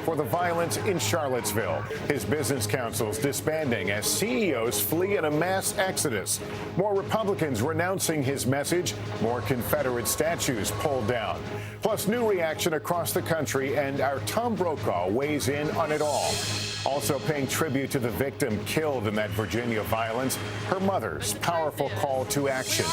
for the violence in Charlottesville. His business councils disbanding as CEOs flee in a mass exodus. More Republicans renouncing his message. More Confederate statues pulled down. Plus, new reaction across the country, and our Tom Brokaw weighs in on it all. Also paying tribute to the victim killed in that Virginia violence, her mother's powerful call to action.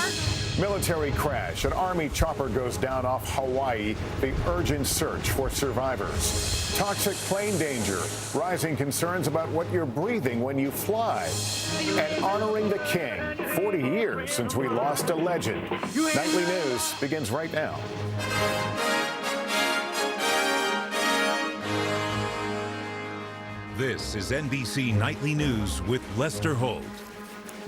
Military crash. An Army chopper goes down off Hawaii. The urgent search for survivors. Toxic plane danger. Rising concerns about what you're breathing when you fly. And honoring the king. 40 years since we lost a legend. Nightly News begins right now. This is NBC Nightly News with Lester Holt.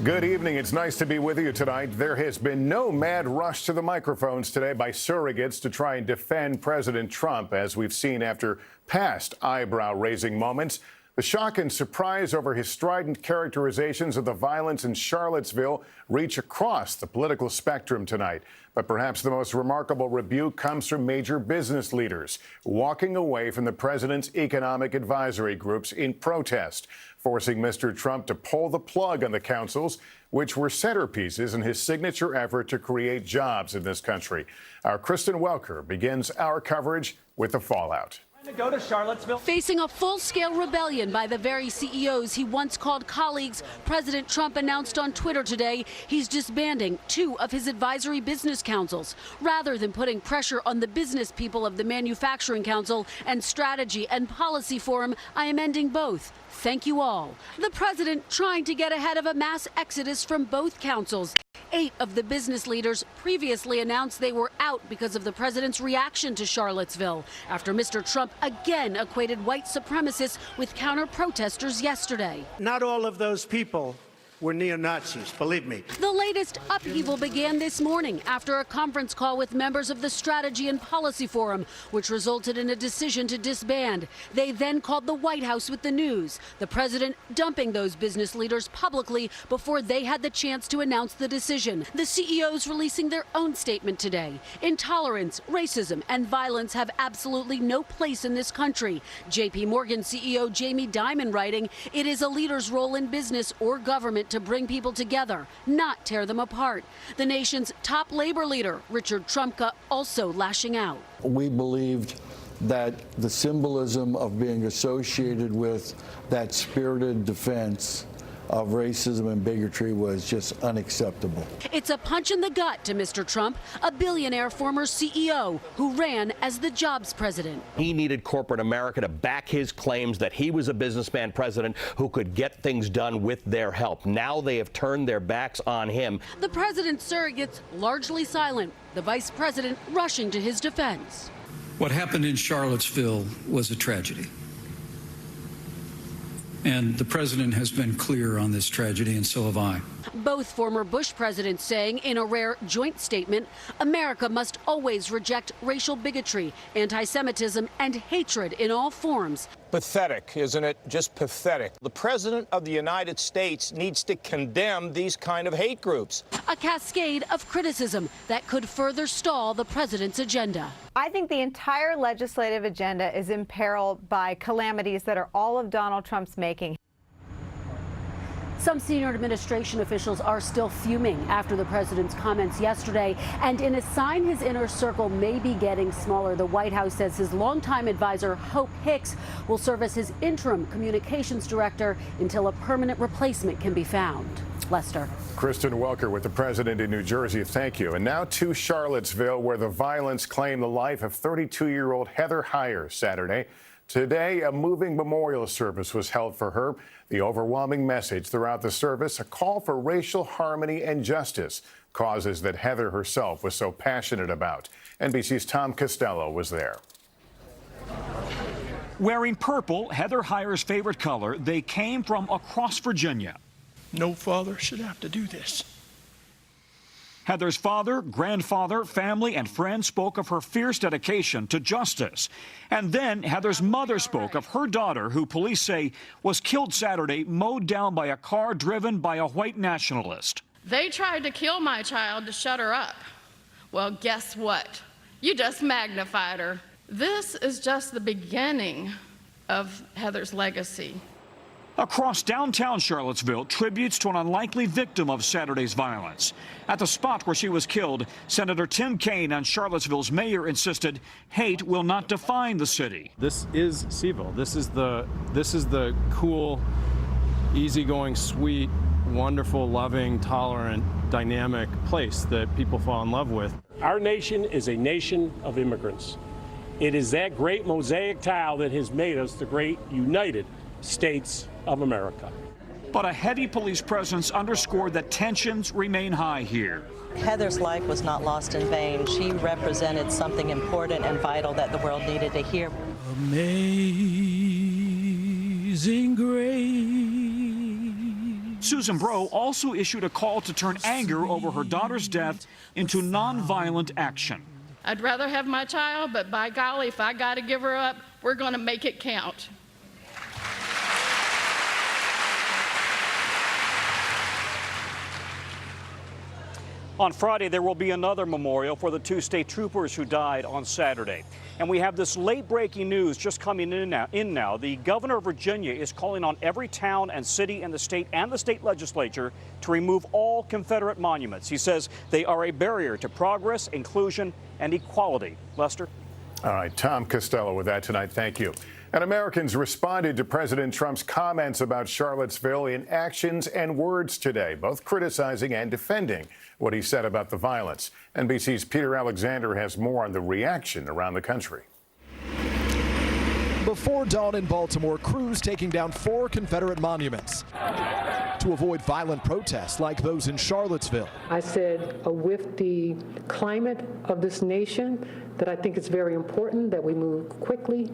Good evening. It's nice to be with you tonight. There has been no mad rush to the microphones today by surrogates to try and defend President Trump, as we've seen after past eyebrow-raising moments. The shock and surprise over his strident characterizations of the violence in Charlottesville reach across the political spectrum tonight. But perhaps the most remarkable rebuke comes from major business leaders walking away from the president's economic advisory groups in protest, forcing Mr. Trump to pull the plug on the councils, which were centerpieces in his signature effort to create jobs in this country. Our Kristen Welker begins our coverage with the fallout. To go to Charlottesville. Facing a full-scale rebellion by the very CEOs he once called colleagues, President Trump announced on Twitter today he's disbanding 2 of his advisory business councils. Rather than putting pressure on the business people of the Manufacturing Council and Strategy and Policy Forum, I am ending both. Thank you all. The president trying to get ahead of a mass exodus from both councils. 8 of the business leaders previously announced they were out because of the president's reaction to Charlottesville, after Mr. Trump again equated white supremacists with counter-protesters yesterday. Not all of those people were neo-Nazis, believe me. The latest upheaval began this morning after a conference call with members of the Strategy and Policy Forum, which resulted in a decision to disband. They then called the White House with the news, the president dumping those business leaders publicly before they had the chance to announce the decision. The CEOs releasing their own statement today. Intolerance, racism, and violence have absolutely no place in this country. JP Morgan CEO Jamie Dimon writing, "It is a leader's role in business or government to bring people together, not tear them apart." The nation's top labor leader, Richard Trumka, also lashing out. We believed that the symbolism of being associated with that spirited defense of racism and bigotry was just unacceptable. It's a punch in the gut to Mr. Trump, a billionaire former CEO who ran as the jobs president. He needed corporate America to back his claims that he was a businessman president who could get things done with their help. Now they have turned their backs on him. The president's surrogates largely silent, the vice president rushing to his defense. What happened in Charlottesville was a tragedy. And the president has been clear on this tragedy, and so have I. Both former Bush presidents saying in a rare joint statement, America must always reject racial bigotry, anti-Semitism, and hatred in all forms. Pathetic, isn't it? Just pathetic. The president of the United States needs to condemn these kind of hate groups. A cascade of criticism that could further stall the president's agenda. I think the entire legislative agenda is imperiled by calamities that are all of Donald Trump's making. Some senior administration officials are still fuming after the president's comments yesterday, and in a sign his inner circle may be getting smaller, the White House says his longtime advisor, Hope Hicks, will serve as his interim communications director until a permanent replacement can be found. Lester. Kristen Welker with the president in New Jersey. Thank you. And now to Charlottesville, where the violence claimed the life of 32-year-old Heather Heyer Saturday. Today, a moving memorial service was held for her. The overwhelming message throughout the service, a call for racial harmony and justice, causes that Heather herself was so passionate about. NBC's Tom Costello was there. Wearing purple, Heather Heyer's favorite color, they came from across Virginia. No father should have to do this. Heather's father, grandfather, family, and friends spoke of her fierce dedication to justice. And then Heather's mother spoke of her daughter, who police say was killed Saturday, mowed down by a car driven by a white nationalist. They tried to kill my child to shut her up. Well, guess what? You just magnified her. This is just the beginning of Heather's legacy. Across downtown Charlottesville, tributes to an unlikely victim of Saturday's violence. At the spot where she was killed, Senator Tim Kaine and Charlottesville's mayor insisted hate will not define the city. This is CVille. This is the cool, easygoing, sweet, wonderful, loving, tolerant, dynamic place that people fall in love with. Our nation is a nation of immigrants. It is that great mosaic tile that has made us the great United States of America. But a heavy police presence underscored that tensions remain high here. Heather's life was not lost in vain. She represented something important and vital that the world needed to hear. Amazing grace. Susan Bro also issued a call to turn anger over her daughter's death into nonviolent action. I'd rather have my child, but by golly, if I got to give her up, we're going to make it count. On Friday, there will be another memorial for the two state troopers who died on Saturday. And we have this late-breaking news just coming in now. The governor of Virginia is calling on every town and city in the state and the state legislature to remove all Confederate monuments. He says they are a barrier to progress, inclusion, and equality. Lester? All right, Tom Costello with that tonight. Thank you. And Americans responded to President Trump's comments about Charlottesville in actions and words today, both criticizing and defending what he said about the violence. NBC's Peter Alexander has more on the reaction around the country. Before dawn in Baltimore, crews taking down 4 Confederate monuments to avoid violent protests like those in Charlottesville. I said, with the climate of this nation, that I think it's very important that we move quickly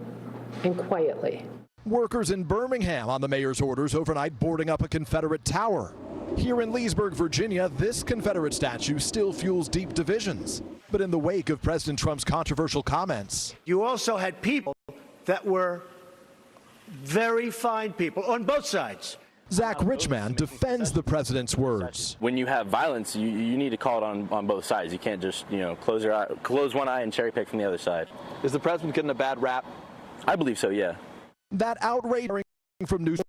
and quietly. Workers in Birmingham on the mayor's orders overnight boarding up a Confederate tower. Here in Leesburg, Virginia, this Confederate statue still fuels deep divisions. But in the wake of President Trump's controversial comments, You also had people that were very fine people on both sides. Zach Richman defends the president's words. When you have violence, you need to call it on both sides. You can't just, close one eye and cherry pick from the other side. Is the president getting a bad rap? I believe so, yeah. That outrage from news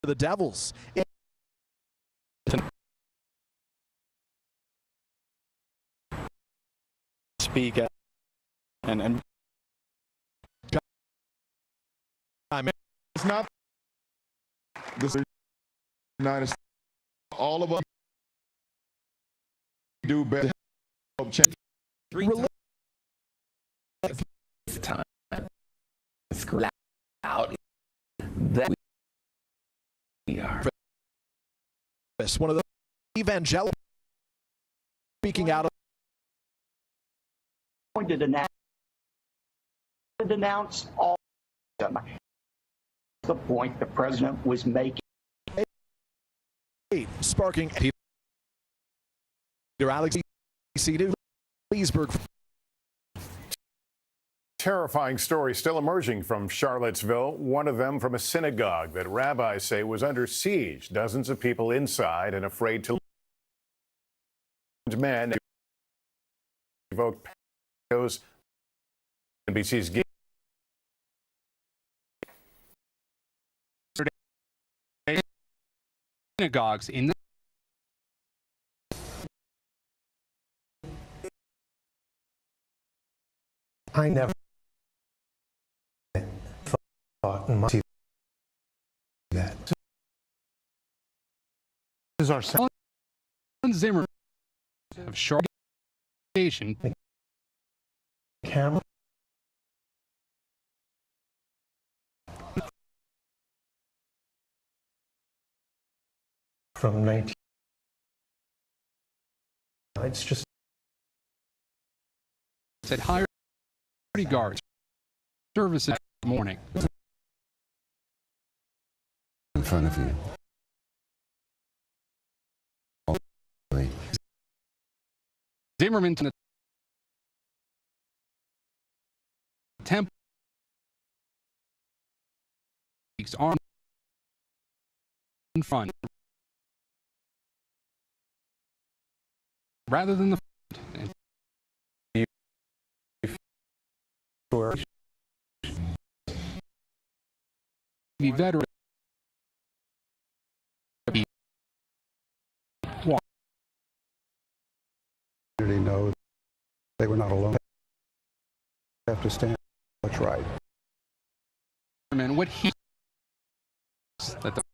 the Devils. Speak and it's not the United States. All of us do better. Time out that we are. One of the evangelical speaking out. Going to denounce all of them. The point the president was making. Sparking Peter Alex, Leesburg. Terrifying stories still emerging from Charlottesville, one of them from a synagogue that rabbis say was under siege. Dozens of people inside and afraid to men evoke NBC's synagogues in I never thought in my that. This is our son Zimmer of Charlotte Station. Camera. From 19. It's just said hire guards service in the morning. In front of you. Zimmerman to the temple arm in front rather than the front. veteran. Know they were not alone. They have to stand. That's right. And what he that the